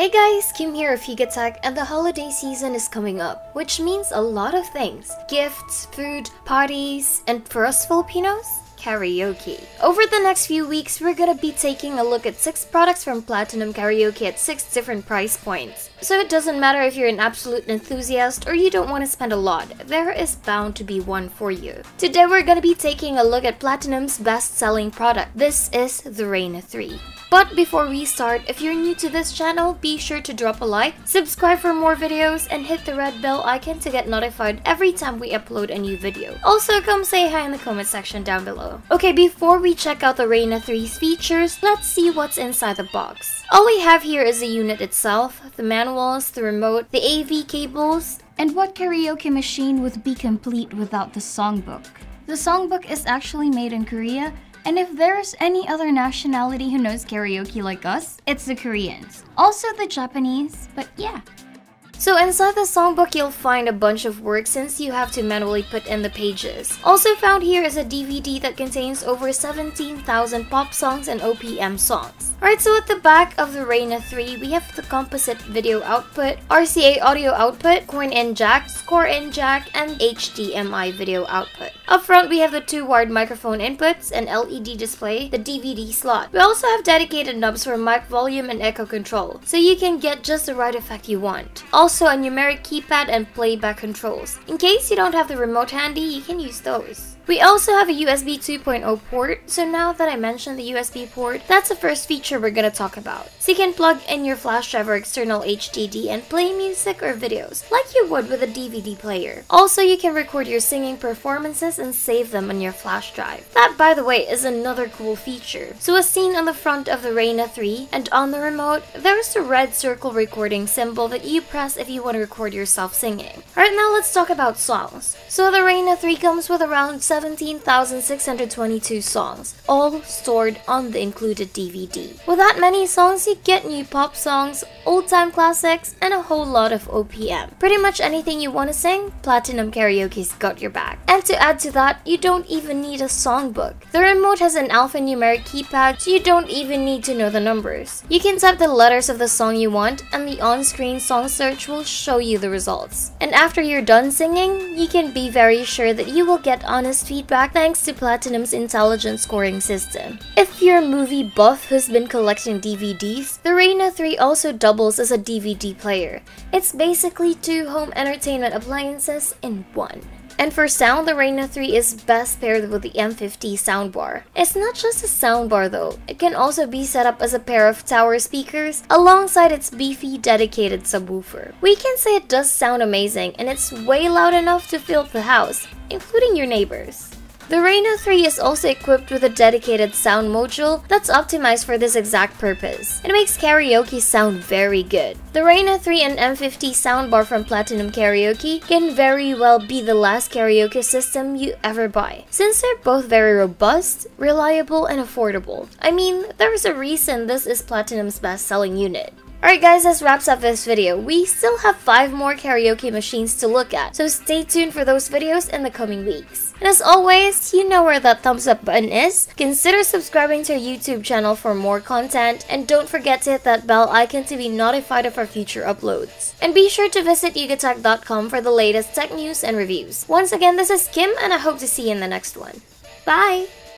Hey guys, Kim here of YugaTech, and the holiday season is coming up, which means a lot of things. Gifts, food, parties, and for us Filipinos, karaoke. Over the next few weeks, we're gonna be taking a look at 6 products from Platinum Karaoke at 6 different price points. So it doesn't matter if you're an absolute enthusiast or you don't want to spend a lot, there is bound to be one for you. Today we're gonna be taking a look at Platinum's best-selling product. This is the Reyna 3. But before we start, if you're new to this channel, be sure to drop a like, subscribe for more videos, and hit the red bell icon to get notified every time we upload a new video. Also, come say hi in the comment section down below. Okay, before we check out the Reyna 3's features, let's see what's inside the box. All we have here is the unit itself, the manuals, the remote, the AV cables, and what karaoke machine would be complete without the songbook. The songbook is actually made in Korea, and if there's any other nationality who knows karaoke like us, it's the Koreans. Also the Japanese, but yeah. So inside the songbook, you'll find a bunch of work since you have to manually put in the pages. Also found here is a DVD that contains over 17,000 pop songs and OPM songs. Alright, so at the back of the Reyna 3, we have the composite video output, RCA audio output, coin-in jack, score-in jack, and HDMI video output. Up front, we have the 2 wired microphone inputs, an LED display, the DVD slot. We also have dedicated knobs for mic volume and echo control, so you can get just the right effect you want. Also a numeric keypad and playback controls. In case you don't have the remote handy, you can use those. We also have a USB 2.0 port, so now that I mentioned the USB port, that's the first feature we're gonna talk about. So you can plug in your flash drive or external HDD and play music or videos, like you would with a DVD player. Also, you can record your singing performances and save them on your flash drive. That, by the way, is another cool feature. So as seen on the front of the Reyna 3, and on the remote, there's a red circle recording symbol that you press if you want to record yourself singing. Alright, now let's talk about songs. So the Reyna 3 comes with around 17,622 songs, all stored on the included DVD. With that many songs, you get new pop songs, old-time classics, and a whole lot of OPM. Pretty much anything you want to sing, Platinum Karaoke's got your back. And to add to that, you don't even need a songbook. The remote has an alphanumeric keypad, so you don't even need to know the numbers. You can type the letters of the song you want, and the on-screen song search will show you the results. And after you're done singing, you can be very sure that you will get honest feedback thanks to Platinum's intelligent scoring system. If you're a movie buff who's been collecting DVDs, the Reyna 3 also doubles as a DVD player. It's basically 2 home entertainment appliances in one. And for sound, the Reyna 3 is best paired with the M50 soundbar. It's not just a soundbar though, it can also be set up as a pair of tower speakers alongside its beefy dedicated subwoofer. We can say it does sound amazing, and it's way loud enough to fill up the house, including your neighbors. The Reyna 3 is also equipped with a dedicated sound module that's optimized for this exact purpose. It makes karaoke sound very good. The Reyna 3 and M50 soundbar from Platinum Karaoke can very well be the last karaoke system you ever buy, since they're both very robust, reliable, and affordable. I mean, there's a reason this is Platinum's best-selling unit. Alright guys, this wraps up this video. We still have 5 more karaoke machines to look at, so stay tuned for those videos in the coming weeks. And as always, you know where that thumbs up button is. Consider subscribing to our YouTube channel for more content, and don't forget to hit that bell icon to be notified of our future uploads. And be sure to visit YugaTech.com for the latest tech news and reviews. Once again, this is Kim, and I hope to see you in the next one. Bye!